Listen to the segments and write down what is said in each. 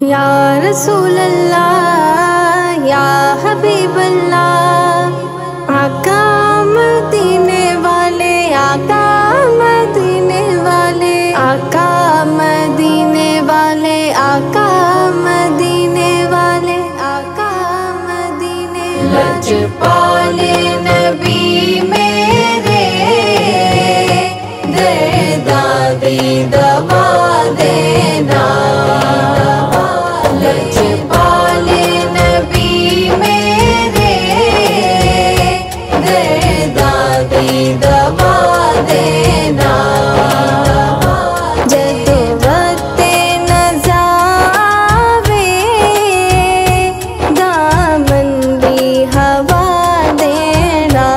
या रसूल अल्लाह या हबीब अल्लाह, आका मदीने वाले, आका मदीने वाले, आका मदीने वाले, आका मदीने वाले, आका मदीने लजपाले नबी मेरे, दे दादी दवा देना। लजपाले नबी मेरे, दे दादी दवा देना। जदों वक्ते नज़ावे, दामन दी हवा देना।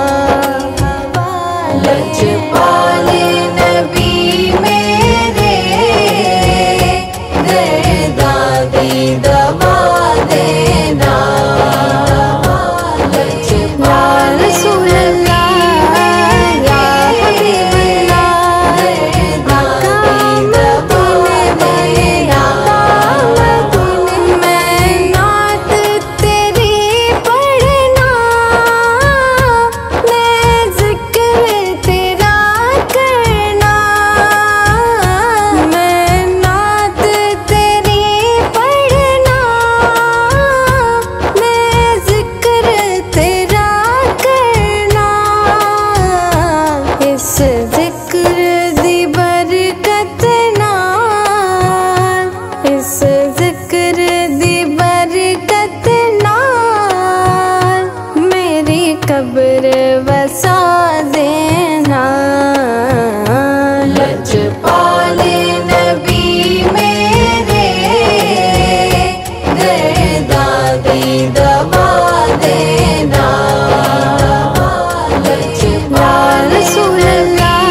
लजपाले नबी मेरे, दे दादी दवा देना। या रसूल अल्लाह या हबीब अल्लाह, आका मदीने वाले, आका मदीने। मैं नात तेरी पढ़ना, मैं जिक्र तेरा करना। मैं नात तेरी पढ़ना, मैं जिक्र तेरा करना। इस जिक्र दी बरकत नाल, इस जिक्र दी बरकत नाल, मेरी कब्र वसा देना। लजपाले नबी मेरे, दे दादी दवा देना। या रसूल अल्लाह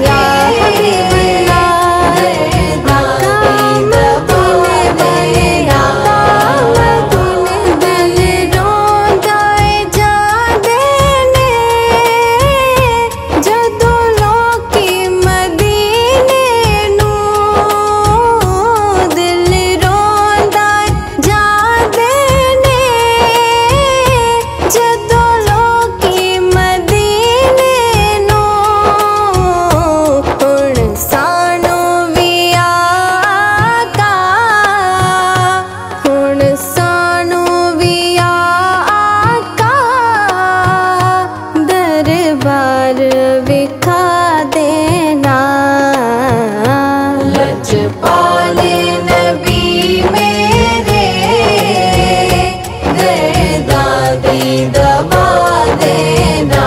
या हबीब अल्लाह, आका मदीने वाले, आका मदीने। दिल रोंदा ए जांदे ने, जदों लोकी मदीने नूं। दिल रोंदा ए जांदे ने, जदों लोकी मदीने नूं। हुण सानू भी आका, हुण सानू भी आका, दरबार विखा देना। लजपाले नबी मेरे, दे दादी दवा देना।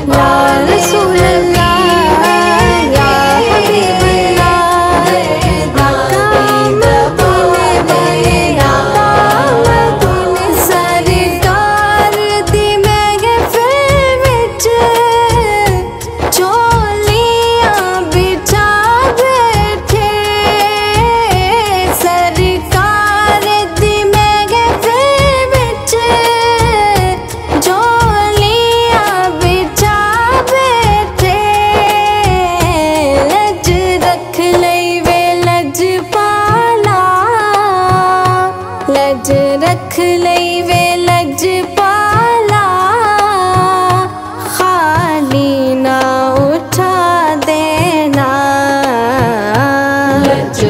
या रसूल अल्लाह या हबीब अल्लाह, आका मदीने वाले, आका मदीने। सरकार दी महफिल विच चोलियां बिछा बैठे। सरकार दी महफिल विच चोलियां बिछा बैठे। लज रख लई वे लजपाला, लज रख लई वे लजपाला, खाली ना उठा देना। लज